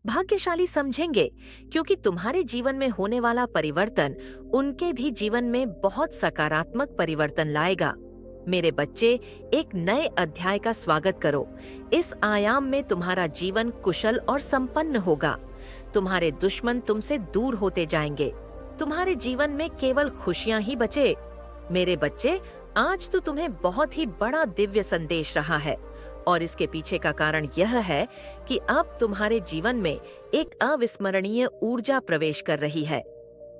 भाग्यशाली समझेंगे, क्योंकि तुम्हारे जीवन में होने वाला परिवर्तन उनके भी जीवन में बहुत सकारात्मक परिवर्तन लाएगा। मेरे बच्चे, एक नए अध्याय का स्वागत करो। इस आयाम में तुम्हारा जीवन कुशल और संपन्न होगा। तुम्हारे दुश्मन तुमसे दूर होते जाएंगे। तुम्हारे जीवन में केवल खुशियां ही बचे। मेरे बच्चे, आज तो तुम्हें बहुत ही बड़ा दिव्य संदेश रहा है, और इसके पीछे का कारण यह है कि अब तुम्हारे जीवन में एक अविस्मरणीय ऊर्जा प्रवेश कर रही है।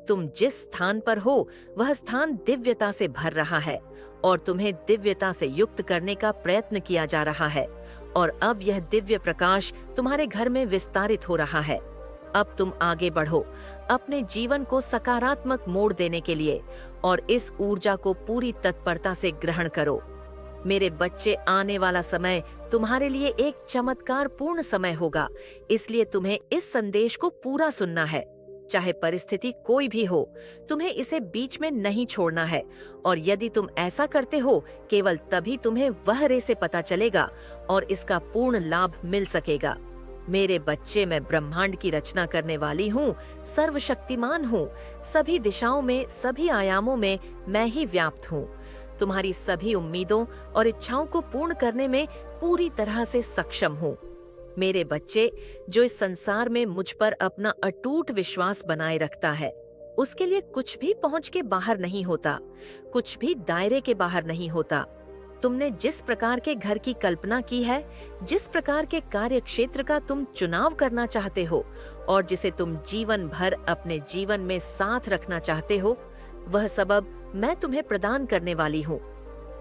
तुम जिस स्थान पर हो वह स्थान दिव्यता से भर रहा है, और तुम्हें दिव्यता से युक्त करने का प्रयत्न किया जा रहा है। और अब यह दिव्य प्रकाश तुम्हारे घर में विस्तारित हो रहा है। अब तुम आगे बढ़ो अपने जीवन को सकारात्मक मोड़ देने के लिए, और इस ऊर्जा को पूरी तत्परता से ग्रहण करो। मेरे बच्चे, आने वाला समय तुम्हारे लिए एक चमत्कारपूर्ण समय होगा, इसलिए तुम्हें इस संदेश को पूरा सुनना है। चाहे परिस्थिति कोई भी हो, तुम्हें इसे बीच में नहीं छोड़ना है, और यदि तुम ऐसा करते हो, केवल तभी तुम्हें वह रे से पता चलेगा और इसका पूर्ण लाभ मिल सकेगा। मेरे बच्चे, मैं ब्रह्मांड की रचना करने वाली हूँ, सर्वशक्तिमान हूँ। सभी दिशाओं में, सभी आयामों में मैं ही व्याप्त हूँ। तुम्हारी सभी उम्मीदों और इच्छाओं को पूर्ण करने में पूरी तरह से सक्षम हूँ। मेरे बच्चे, जो इस संसार में मुझ पर अपना अटूट विश्वास बनाए रखता है, उसके लिए कुछ भी पहुंच के बाहर नहीं होता, कुछ भी दायरे के बाहर नहीं होता। तुमने जिस प्रकार के घर की कल्पना की है, जिस प्रकार के कार्य क्षेत्र का तुम चुनाव करना चाहते हो, और जिसे तुम जीवन भर अपने जीवन में साथ रखना चाहते हो, वह सबब मैं तुम्हें प्रदान करने वाली हूँ।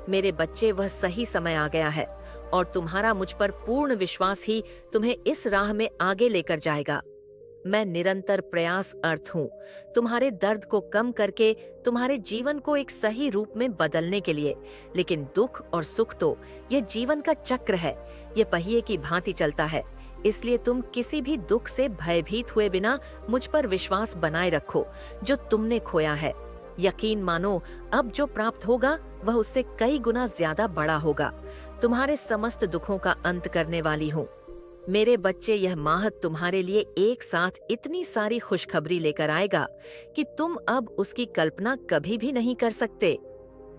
मेरे बच्चे, वह सही समय आ गया है, और तुम्हारा मुझ पर पूर्ण विश्वास ही तुम्हें इस राह में आगे लेकर जाएगा। मैं निरंतर प्रयास अर्थ हूँ, तुम्हारे दर्द को कम करके तुम्हारे जीवन को एक सही रूप में बदलने के लिए। लेकिन दुख और सुख तो यह जीवन का चक्र है, यह पहिए की भांति चलता है। इसलिए तुम किसी भी दुख से भयभीत हुए बिना मुझ पर विश्वास बनाए रखो, जो तुमने खोया है। यकीन मानो, अब जो प्राप्त होगा वह उससे कई गुना ज्यादा बड़ा होगा। तुम्हारे समस्त दुखों का अंत करने वाली हूँ। मेरे बच्चे, यह माह तुम्हारे लिए एक साथ इतनी सारी खुशखबरी लेकर आएगा कि तुम अब उसकी कल्पना कभी भी नहीं कर सकते।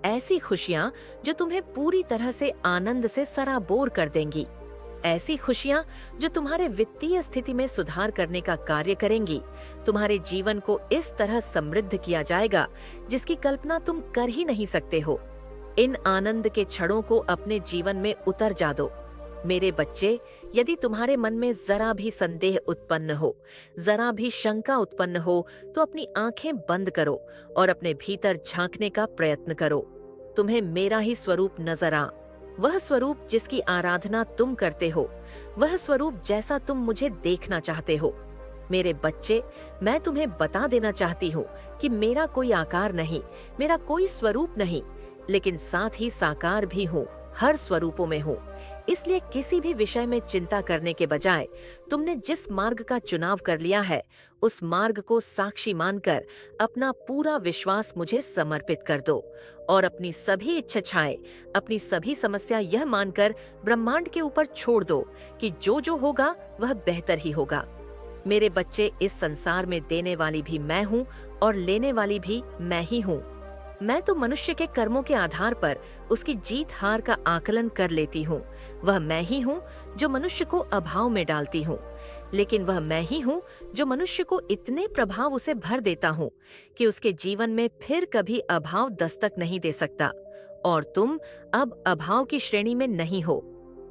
ऐसी खुशियां जो तुम्हें पूरी तरह से आनंद से सराबोर कर देंगी। ऐसी खुशियां जो तुम्हारे वित्तीय स्थिति में सुधार करने का कार्य करेंगी। तुम्हारे जीवन को इस तरह समृद्ध किया जाएगा जिसकी कल्पना तुम कर ही नहीं सकते हो। इन आनंद के क्षणों को अपने जीवन में उतर जा दो। मेरे बच्चे, यदि तुम्हारे मन में जरा भी संदेह उत्पन्न हो, जरा भी शंका उत्पन्न हो, तो अपनी आंखें बंद करो और अपने भीतर झांकने का प्रयत्न करो। तुम्हें मेरा ही स्वरूप नजर आ, वह स्वरूप जिसकी आराधना तुम करते हो, वह स्वरूप जैसा तुम मुझे देखना चाहते हो। मेरे बच्चे, मैं तुम्हें बता देना चाहती हूँ कि मेरा कोई आकार नहीं, मेरा कोई स्वरूप नहीं, लेकिन साथ ही साकार भी हूँ, हर स्वरूपों में हूँ। इसलिए किसी भी विषय में चिंता करने के बजाय तुमने जिस मार्ग का चुनाव कर लिया है, उस मार्ग को साक्षी मानकर अपना पूरा विश्वास मुझे समर्पित कर दो, और अपनी सभी इच्छाएं, अपनी सभी समस्या यह मानकर ब्रह्मांड के ऊपर छोड़ दो कि जो जो होगा वह बेहतर ही होगा। मेरे बच्चे, इस संसार में देने वाली भी मैं हूँ और लेने वाली भी मैं ही हूँ। मैं तो मनुष्य के कर्मों के आधार पर उसकी जीत हार का आकलन कर लेती हूँ। वह मैं ही हूँ जो मनुष्य को अभाव में डालती हूँ, लेकिन वह मैं ही हूँ जो मनुष्य को इतने प्रभाव उसे भर देता हूँ कि उसके जीवन में फिर कभी अभाव दस्तक नहीं दे सकता। और तुम अब अभाव की श्रेणी में नहीं हो,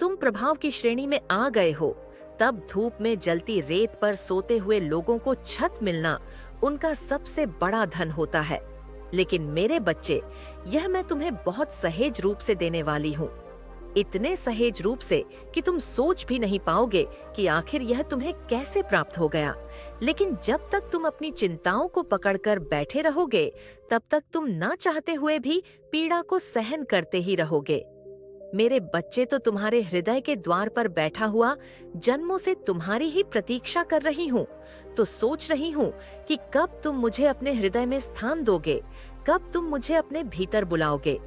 तुम प्रभाव की श्रेणी में आ गए हो। तब धूप में जलती रेत पर सोते हुए लोगों को छत मिलना उनका सबसे बड़ा धन होता है। लेकिन मेरे बच्चे, यह मैं तुम्हें बहुत सहेज रूप से देने वाली हूँ, इतने सहेज रूप से कि तुम सोच भी नहीं पाओगे कि आखिर यह तुम्हें कैसे प्राप्त हो गया। लेकिन जब तक तुम अपनी चिंताओं को पकड़कर बैठे रहोगे, तब तक तुम ना चाहते हुए भी पीड़ा को सहन करते ही रहोगे। मेरे बच्चे, तो तुम्हारे हृदय के द्वार पर बैठा हुआ जन्मों से तुम्हारी ही प्रतीक्षा कर रही हूँ। तो सोच रही हूँ कि कब तुम मुझे अपने हृदय में स्थान दोगे, कब तुम मुझे अपने भीतर बुलाओगे।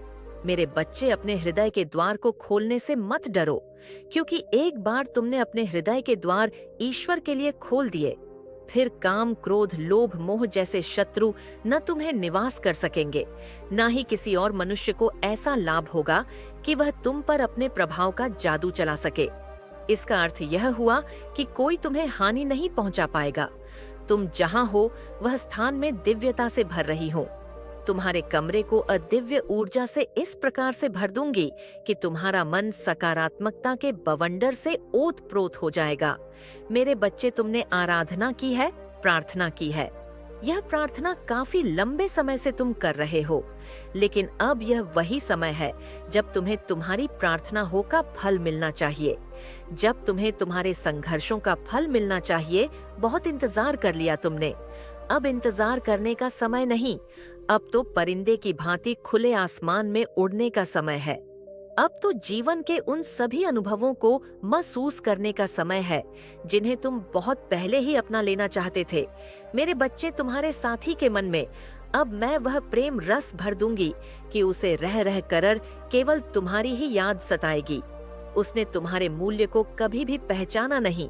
मेरे बच्चे, अपने हृदय के द्वार को खोलने से मत डरो, क्योंकि एक बार तुमने अपने हृदय के द्वार ईश्वर के लिए खोल दिए, फिर काम, क्रोध, लोभ, मोह जैसे शत्रु न तुम्हें निवास कर सकेंगे, न ही किसी और मनुष्य को ऐसा लाभ होगा कि वह तुम पर अपने प्रभाव का जादू चला सके। इसका अर्थ यह हुआ कि कोई तुम्हें हानि नहीं पहुंचा पाएगा। तुम जहां हो वह स्थान में दिव्यता से भर रही हो। तुम्हारे कमरे को अदिव्य ऊर्जा से इस प्रकार से भर दूंगी कि तुम्हारा मन सकारात्मकता के बवंडर से ओत-प्रोत हो जाएगा। मेरे बच्चे, तुमने आराधना की है, प्रार्थना की है। यह प्रार्थना काफी लंबे समय से तुम कर रहे हो, लेकिन अब यह वही समय है जब तुम्हें तुम्हारी प्रार्थनाओं का फल मिलना चाहिए। जब तुम्हें तुम्हारे संघर्षों का फल मिलना चाहिए। बहुत इंतजार कर लिया तुमने, अब इंतजार करने का समय नहीं। अब तो परिंदे की भांति खुले आसमान में उड़ने का समय है। अब तो जीवन के उन सभी अनुभवों को महसूस करने का समय है जिन्हें तुम बहुत पहले ही अपना लेना चाहते थे। मेरे बच्चे, तुम्हारे साथी के मन में अब मैं वह प्रेम रस भर दूंगी कि उसे रह रह कर केवल तुम्हारी ही याद सताएगी। उसने तुम्हारे मूल्य को कभी भी पहचाना नहीं।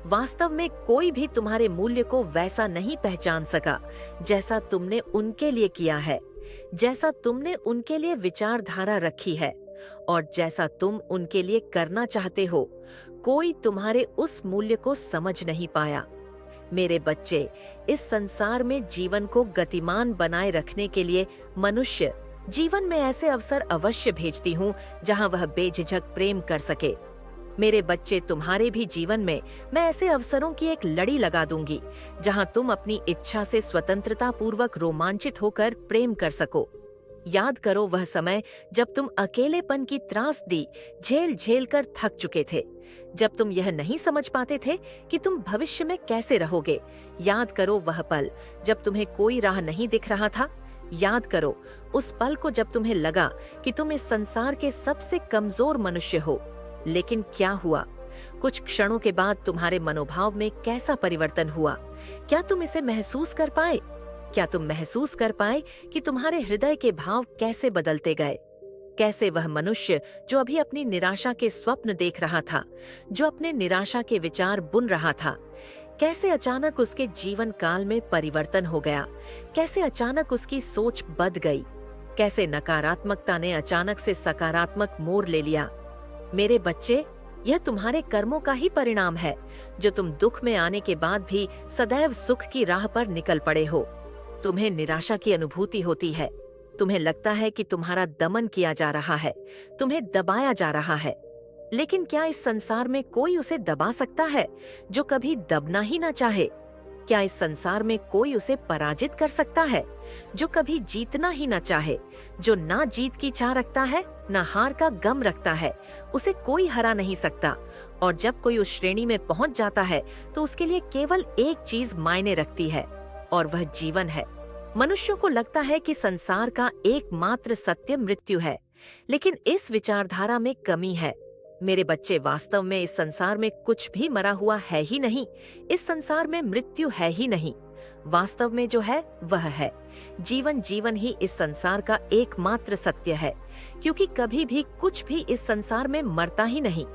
वास्तव में कोई भी तुम्हारे मूल्य को वैसा नहीं पहचान सका जैसा तुमने उनके लिए किया है, जैसा तुमने उनके लिए विचारधारा रखी है और जैसा तुम उनके लिए करना चाहते हो। कोई तुम्हारे उस मूल्य को समझ नहीं पाया। मेरे बच्चे, इस संसार में जीवन को गतिमान बनाए रखने के लिए मनुष्य जीवन में ऐसे अवसर अवश्य भेजती हूँ जहाँ वह बेझिझक प्रेम कर सके। मेरे बच्चे, तुम्हारे भी जीवन में मैं ऐसे अवसरों की एक लड़ी लगा दूंगी जहां तुम अपनी इच्छा से स्वतंत्रता पूर्वक रोमांचित होकर प्रेम कर सको। याद करो वह समय जब तुम अकेलेपन की त्रासदी झेल झेल कर थक चुके थे, जब तुम यह नहीं समझ पाते थे कि तुम भविष्य में कैसे रहोगे। याद करो वह पल जब तुम्हें कोई राह नहीं दिख रहा था। याद करो उस पल को जब तुम्हें लगा कि तुम इस संसार के सबसे कमजोर मनुष्य हो। लेकिन क्या हुआ? कुछ क्षणों के बाद तुम्हारे मनोभाव में कैसा परिवर्तन हुआ? क्या तुम इसे महसूस कर पाए? क्या तुम महसूस कर पाए कि तुम्हारे हृदय के भाव कैसे बदलते गए? कैसे वह मनुष्य जो अभी अपनी निराशा के स्वप्न देख रहा था, जो अपने निराशा के विचार बुन रहा था, कैसे अचानक उसके जीवन काल में परिवर्तन हो गया? कैसे अचानक उसकी सोच बदल गई? कैसे नकारात्मकता ने अचानक से सकारात्मक मोड़ ले लिया? मेरे बच्चे, यह तुम्हारे कर्मों का ही परिणाम है जो तुम दुख में आने के बाद भी सदैव सुख की राह पर निकल पड़े हो। तुम्हें निराशा की अनुभूति होती है। तुम्हें लगता है कि तुम्हारा दमन किया जा रहा है, तुम्हें दबाया जा रहा है। लेकिन क्या इस संसार में कोई उसे दबा सकता है जो कभी दबना ही ना चाहे? क्या इस संसार में कोई उसे पराजित कर सकता है जो कभी जीतना ही ना चाहे? जो ना जीत की चाह रखता है, ना हार का गम रखता है, उसे कोई हरा नहीं सकता। और जब कोई उस श्रेणी में पहुंच जाता है तो उसके लिए केवल एक चीज मायने रखती है, और वह जीवन है। मनुष्यों को लगता है कि संसार का एकमात्र सत्य मृत्यु है, लेकिन इस विचारधारा में कमी है। मेरे बच्चे, वास्तव में इस संसार में कुछ भी मरा हुआ है ही नहीं। इस संसार में मृत्यु है ही नहीं। वास्तव में जो है वह है जीवन। जीवन ही इस संसार का एकमात्र सत्य है, क्योंकि कभी भी कुछ भी इस संसार में मरता ही नहीं,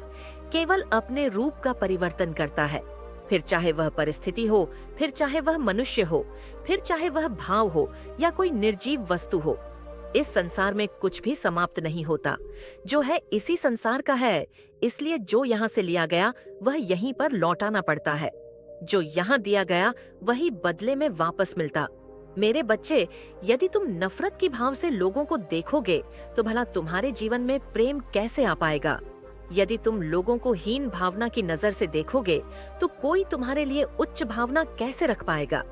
केवल अपने रूप का परिवर्तन करता है। फिर चाहे वह परिस्थिति हो, फिर चाहे वह मनुष्य हो, फिर चाहे वह भाव हो या कोई निर्जीव वस्तु हो। इस संसार में कुछ भी समाप्त नहीं होता। जो है इसी संसार का है, इसलिए जो यहाँ से लिया गया वह यहीं पर लौटाना पड़ता है। जो यहाँ दिया गया वही बदले में वापस मिलता। मेरे बच्चे, यदि तुम नफरत की भाव से लोगों को देखोगे तो भला तुम्हारे जीवन में प्रेम कैसे आ पाएगा? यदि तुम लोगों को हीन भावना की नजर से देखोगे तो कोई तुम्हारे लिए उच्च भावना कैसे रख पाएगा?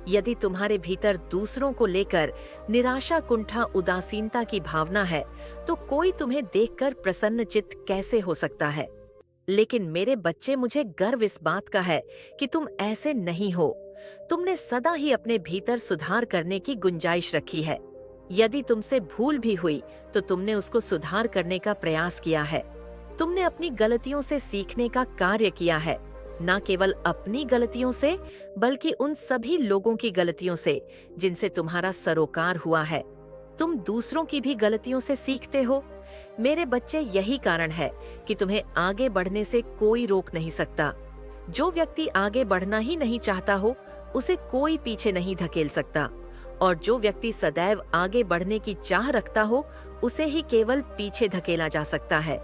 यदि तुम्हारे भीतर दूसरों को लेकर निराशा, कुंठा, उदासीनता की भावना है तो कोई तुम्हें देखकर प्रसन्नचित्त कैसे हो सकता है? लेकिन मेरे बच्चे, मुझे गर्व इस बात का है कि तुम ऐसे नहीं हो। तुमने सदा ही अपने भीतर सुधार करने की गुंजाइश रखी है। यदि तुमसे भूल भी हुई तो तुमने उसको सुधार करने का प्रयास किया है। तुमने अपनी गलतियों से सीखने का कार्य किया है, न केवल अपनी गलतियों से बल्कि उन सभी लोगों की गलतियों से जिनसे तुम्हारा सरोकार हुआ है। तुम दूसरों की भी गलतियों से सीखते हो। मेरे बच्चे, यही कारण है कि तुम्हें आगे बढ़ने से कोई रोक नहीं सकता। जो व्यक्ति आगे बढ़ना ही नहीं चाहता हो, उसे कोई पीछे नहीं धकेल सकता, और जो व्यक्ति सदैव आगे बढ़ने की चाह रखता हो, उसे ही केवल पीछे धकेला जा सकता है।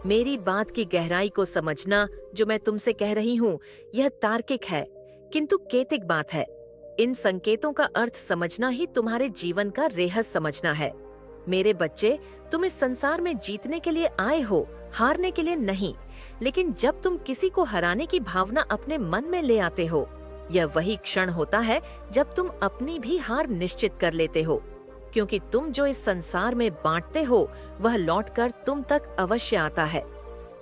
मेरी बात की गहराई को समझना जो मैं तुमसे कह रही हूँ, यह तार्किक है किंतु केतिक बात है। इन संकेतों का अर्थ समझना ही तुम्हारे जीवन का रहस्य समझना है। मेरे बच्चे, तुम इस संसार में जीतने के लिए आए हो, हारने के लिए नहीं। लेकिन जब तुम किसी को हराने की भावना अपने मन में ले आते हो, यह वही क्षण होता है जब तुम अपनी भी हार निश्चित कर लेते हो, क्योंकि तुम जो इस संसार में बांटते हो, वह लौटकर तुम तक अवश्य आता है।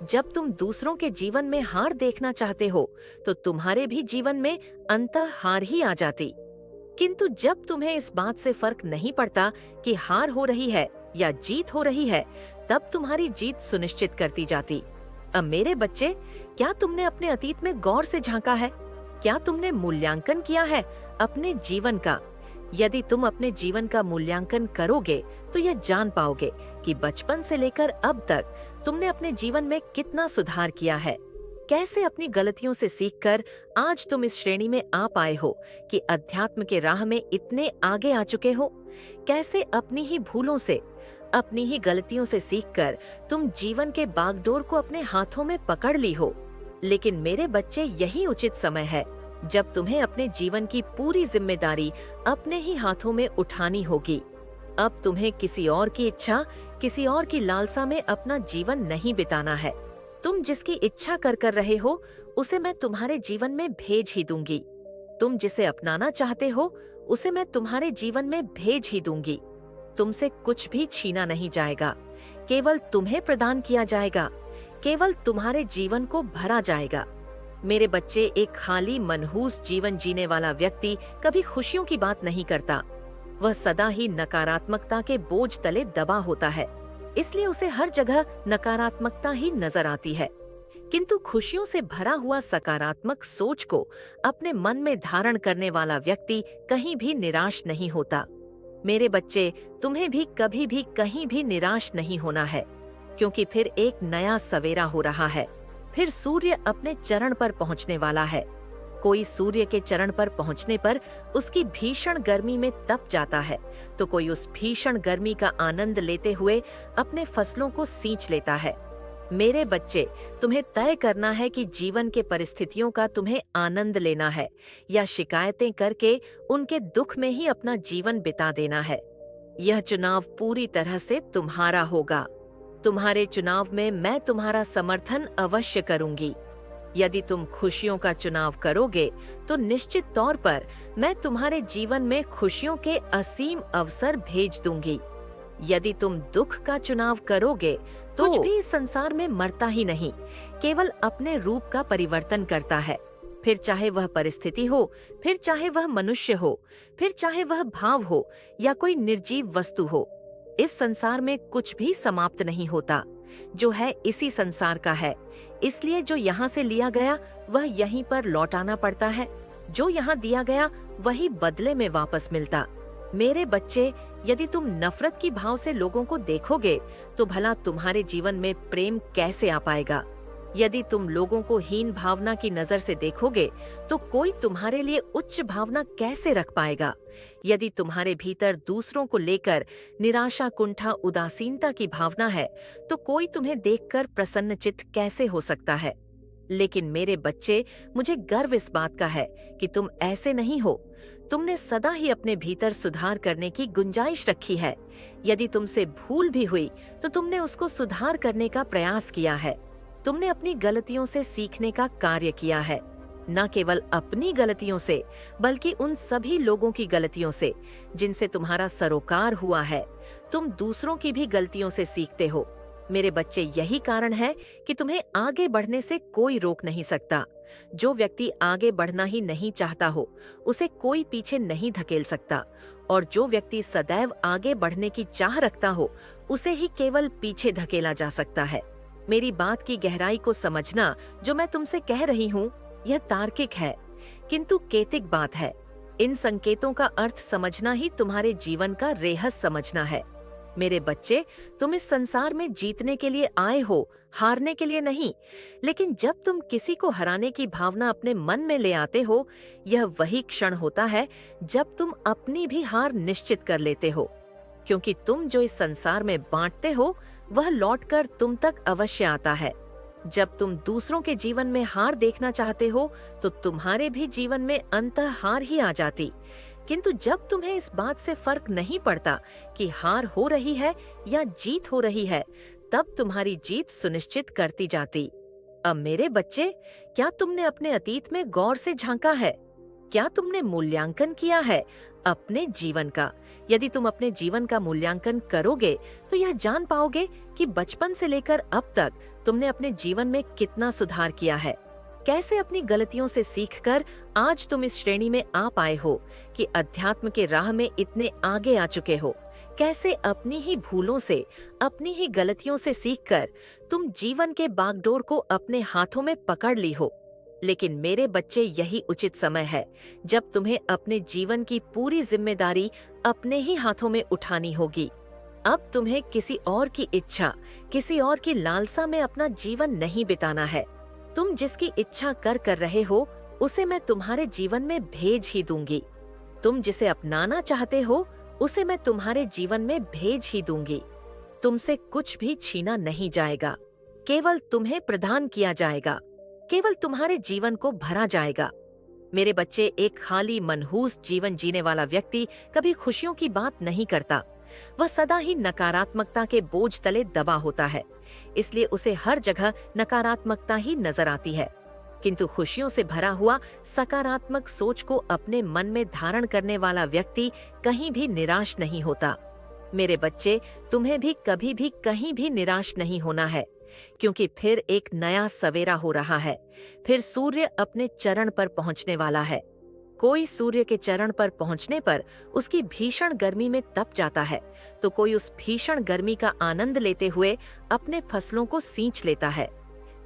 जब तुम दूसरों के जीवन में हार देखना चाहते हो, तो तुम्हारे भी जीवन में अंततः हार ही आ जाती। किंतु जब तुम्हें इस बात से फर्क नहीं पड़ता कि हार हो रही है या जीत हो रही है, तब तुम्हारी जीत सुनिश्चित करती जाती। अब मेरे बच्चे, क्या तुमने अपने अतीत में गौर से झांका है? क्या तुमने मूल्यांकन किया है अपने जीवन का? यदि तुम अपने जीवन का मूल्यांकन करोगे, तो यह जान पाओगे कि बचपन से लेकर अब तक तुमने अपने जीवन में कितना सुधार किया है। कैसे अपनी गलतियों से सीखकर आज तुम इस श्रेणी में आ पाए हो कि अध्यात्म के राह में इतने आगे आ चुके हो। कैसे अपनी ही भूलों से, अपनी ही गलतियों से सीखकर तुम जीवन के बागडोर को अपने हाथों में पकड़ ली हो। लेकिन मेरे बच्चे, यही उचित समय है जब तुम्हें अपने जीवन की पूरी जिम्मेदारी अपने ही हाथों में उठानी होगी। अब तुम्हें किसी और की इच्छा, किसी और की लालसा में अपना जीवन नहीं बिताना है। तुम जिसकी इच्छा कर रहे हो, उसे मैं तुम्हारे जीवन में भेज ही दूंगी। तुम जिसे अपनाना चाहते हो, उसे मैं तुम्हारे जीवन में भेज ही दूंगी। तुमसे कुछ भी छीना नहीं जाएगा, केवल तुम्हें प्रदान किया जाएगा, केवल तुम्हारे जीवन को भरा जाएगा। मेरे बच्चे, एक खाली मनहूस जीवन जीने वाला व्यक्ति कभी खुशियों की बात नहीं करता। वह सदा ही नकारात्मकता के बोझ तले दबा होता है, इसलिए उसे हर जगह नकारात्मकता ही नजर आती है। किंतु खुशियों से भरा हुआ सकारात्मक सोच को अपने मन में धारण करने वाला व्यक्ति कहीं भी निराश नहीं होता। मेरे बच्चे, तुम्हें भी कभी भी कहीं भी निराश नहीं होना है, क्योंकि फिर एक नया सवेरा हो रहा है। फिर सूर्य अपने चरण पर पहुंचने वाला है। कोई सूर्य के चरण पर पहुंचने पर उसकी भीषण गर्मी में तप जाता है, तो कोई उस भीषण गर्मी का आनंद लेते हुए अपने फसलों को सींच लेता है। मेरे बच्चे, तुम्हें तय करना है कि जीवन के परिस्थितियों का तुम्हें आनंद लेना है या शिकायतें करके उनके दुख में ही अपना जीवन बिता देना है। यह चुनाव पूरी तरह से तुम्हारा होगा। तुम्हारे चुनाव में मैं तुम्हारा समर्थन अवश्य करूंगी। यदि तुम खुशियों का चुनाव करोगे, तो निश्चित तौर पर मैं तुम्हारे जीवन में खुशियों के असीम अवसर भेज दूंगी। यदि तुम दुख का चुनाव करोगे, तो कुछ भी इस संसार में मरता ही नहीं, केवल अपने रूप का परिवर्तन करता है। फिर चाहे वह परिस्थिति हो, फिर चाहे वह मनुष्य हो, फिर चाहे वह भाव हो या कोई निर्जीव वस्तु हो, इस संसार में कुछ भी समाप्त नहीं होता। जो है इसी संसार का है, इसलिए जो यहाँ से लिया गया वह यहीं पर लौटाना पड़ता है। जो यहाँ दिया गया वही बदले में वापस मिलता। मेरे बच्चे, यदि तुम नफरत की भाव से लोगों को देखोगे, तो भला तुम्हारे जीवन में प्रेम कैसे आ पाएगा? यदि तुम लोगों को हीन भावना की नजर से देखोगे, तो कोई तुम्हारे लिए उच्च भावना कैसे रख पाएगा? यदि तुम्हारे भीतर दूसरों को लेकर निराशा, कुंठा, उदासीनता की भावना है, तो कोई तुम्हें देखकर प्रसन्नचित्त कैसे हो सकता है? लेकिन मेरे बच्चे, मुझे गर्व इस बात का है कि तुम ऐसे नहीं हो। तुमने सदा ही अपने भीतर सुधार करने की गुंजाइश रखी है। यदि तुमसे भूल भी हुई, तो तुमने उसको सुधार करने का प्रयास किया है। तुमने अपनी गलतियों से सीखने का कार्य किया है, न केवल अपनी गलतियों से, बल्कि उन सभी लोगों की गलतियों से जिनसे तुम्हारा सरोकार हुआ है। तुम दूसरों की भी गलतियों से सीखते हो। मेरे बच्चे, यही कारण है कि तुम्हें आगे बढ़ने से कोई रोक नहीं सकता। जो व्यक्ति आगे बढ़ना ही नहीं चाहता हो, उसे कोई पीछे नहीं धकेल सकता, और जो व्यक्ति सदैव आगे बढ़ने की चाह रखता हो, उसे ही केवल पीछे धकेला जा सकता है। मेरी बात की गहराई को समझना जो मैं तुमसे कह रही हूँ, यह तार्किक है, किंतु केतिक बात है। इन संकेतों का अर्थ समझना ही तुम्हारे जीवन का रहस्य समझना है। मेरे बच्चे, तुम इस संसार में जीतने के लिए आए हो, हारने के लिए नहीं। लेकिन जब तुम किसी को हराने की भावना अपने मन में ले आते हो, यह वही क्षण होता है जब तुम अपनी भी हार निश्चित कर लेते हो। क्योंकि तुम जो इस संसार में बांटते हो, वह लौटकर तुम तक अवश्य आता है। जब तुम दूसरों के जीवन में हार देखना चाहते हो, तो तुम्हारे भी जीवन में अंततः हार ही आ जाती। किंतु जब तुम्हें इस बात से फर्क नहीं पड़ता कि हार हो रही है या जीत हो रही है, तब तुम्हारी जीत सुनिश्चित करती जाती। अब मेरे बच्चे, क्या तुमने अपने अतीत में गौर से झांका है? क्या तुमने मूल्यांकन किया है अपने जीवन का? यदि तुम अपने जीवन का मूल्यांकन करोगे, तो यह जान पाओगे कि बचपन से लेकर अब तक तुमने अपने जीवन में कितना सुधार किया है। कैसे अपनी गलतियों से सीखकर आज तुम इस श्रेणी में आ पाए हो कि अध्यात्म के राह में इतने आगे आ चुके हो। कैसे अपनी ही भूलों से, अपनी ही गलतियों से सीखकर तुम जीवन के बागडोर को अपने हाथों में पकड़ ली हो। लेकिन मेरे बच्चे, यही उचित समय है जब तुम्हें अपने जीवन की पूरी जिम्मेदारी अपने ही हाथों में उठानी होगी। अब तुम्हें किसी और की इच्छा, किसी और की लालसा में अपना जीवन नहीं बिताना है। तुम जिसकी इच्छा कर रहे हो, उसे मैं तुम्हारे जीवन में भेज ही दूंगी। तुम जिसे अपनाना चाहते हो, उसे मैं तुम्हारे जीवन में भेज ही दूंगी। तुमसे कुछ भी छीना नहीं जाएगा, केवल तुम्हें प्रदान किया जाएगा, केवल तुम्हारे जीवन को भरा जाएगा। मेरे बच्चे, एक खाली मनहूस जीवन जीने वाला व्यक्ति कभी खुशियों की बात नहीं करता। वह सदा ही नकारात्मकता के बोझ तले दबा होता है, इसलिए उसे हर जगह नकारात्मकता ही नजर आती है। किंतु खुशियों से भरा हुआ सकारात्मक सोच को अपने मन में धारण करने वाला व्यक्ति कहीं भी निराश नहीं होता। मेरे बच्चे, तुम्हें भी कभी भी कहीं भी निराश नहीं होना है, क्योंकि फिर एक नया सवेरा हो रहा है। फिर सूर्य अपने चरण पर पहुंचने वाला है। कोई सूर्य के चरण पर पहुंचने पर उसकी भीषण गर्मी में तप जाता है, तो कोई उस भीषण गर्मी का आनंद लेते हुए अपने फसलों को सींच लेता है।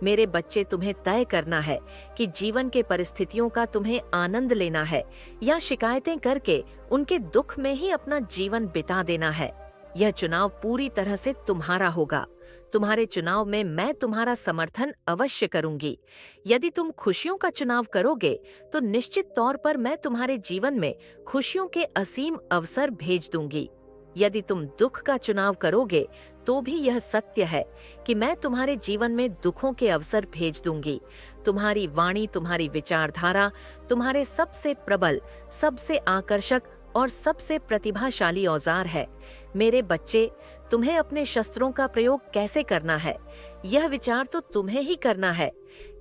मेरे बच्चे, तुम्हें तय करना है कि जीवन के परिस्थितियों का तुम्हें आनंद लेना है या शिकायतें करके उनके दुख में ही अपना जीवन बिता देना है। यह चुनाव पूरी तरह से तुम्हारा होगा। तुम्हारे चुनाव में मैं तुम्हारा समर्थन अवश्य करूंगी। यदि तुम खुशियों का चुनाव करोगे, तो निश्चित तौर पर मैं तुम्हारे जीवन में खुशियों के असीम अवसर भेज दूंगी। यदि तुम दुख का चुनाव करोगे, तो भी यह सत्य है कि मैं तुम्हारे जीवन में दुखों के अवसर भेज दूंगी। तुम्हारी वाणी, तुम्हारी विचारधारा, तुम्हारे सबसे प्रबल, सबसे आकर्षक और सबसे प्रतिभाशाली औजार है। मेरे बच्चे, तुम्हें अपने शस्त्रों का प्रयोग कैसे करना है, यह विचार तो तुम्हें ही करना है।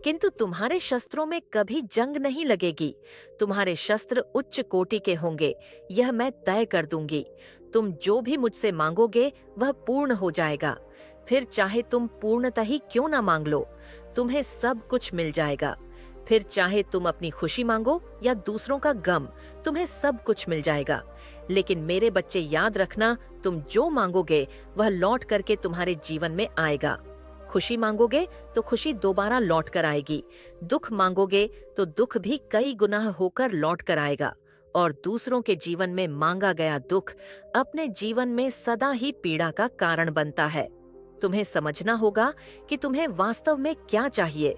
किंतु तुम्हारे शस्त्रों में कभी जंग नहीं लगेगी। तुम्हारे शस्त्र उच्च कोटि के होंगे, यह मैं तय कर दूंगी। तुम जो भी मुझसे मांगोगे, वह पूर्ण हो जाएगा। फिर चाहे तुम पूर्णतः ही क्यों ना मांग लो, तुम्हें सब कुछ मिल जाएगा। फिर चाहे तुम अपनी खुशी मांगो या दूसरों का गम, तुम्हें सब कुछ मिल जाएगा। लेकिन मेरे बच्चे, याद रखना, तुम जो मांगोगे वह लौट करके तुम्हारे जीवन में आएगा। खुशी मांगोगे तो खुशी दोबारा लौट कर आएगी। दुख मांगोगे तो दुख भी कई गुना होकर लौट कर आएगा। और दूसरों के जीवन में मांगा गया दुख अपने जीवन में सदा ही पीड़ा का कारण बनता है। तुम्हें समझना होगा कि तुम्हें वास्तव में क्या चाहिए।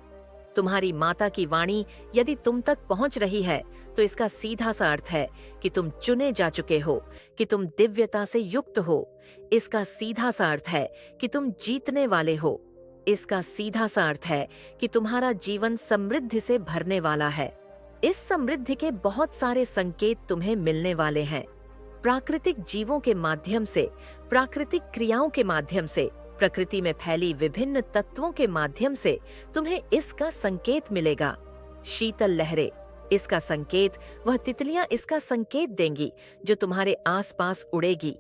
तुम्हारी माता की वाणी यदि तुम तक पहुंच रही है, तो इसका सीधा सा अर्थ है कि तुम चुने जा चुके हो, कि तुम दिव्यता से युक्त हो। इसका सीधा सा अर्थ है कि तुम जीतने वाले हो। इसका सीधा सा अर्थ है कि तुम्हारा जीवन समृद्धि से भरने वाला है। इस समृद्धि के बहुत सारे संकेत तुम्हें मिलने वाले हैं। प्राकृतिक जीवों के माध्यम से, प्राकृतिक क्रियाओं के माध्यम से, प्रकृति में फैली विभिन्न तत्वों के माध्यम से तुम्हें इसका संकेत मिलेगा। शीतल लहरें, इसका संकेत वह तितलियां इसका संकेत देंगी जो तुम्हारे आसपास उड़ेगी।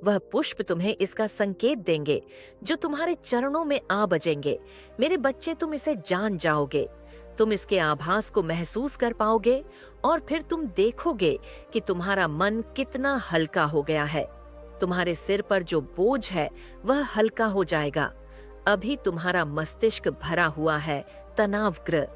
वह पुष्प तुम्हें इसका संकेत देंगे जो तुम्हारे चरणों में आ बजेंगे। मेरे बच्चे, तुम इसे जान जाओगे। तुम इसके आभास को महसूस कर पाओगे और फिर तुम देखोगे कि तुम्हारा मन कितना हल्का हो गया है। तुम्हारे सिर पर जो बोझ है वह हल्का हो जाएगा। अभी तुम्हारा मस्तिष्क भरा हुआ है तनावग्रस्त।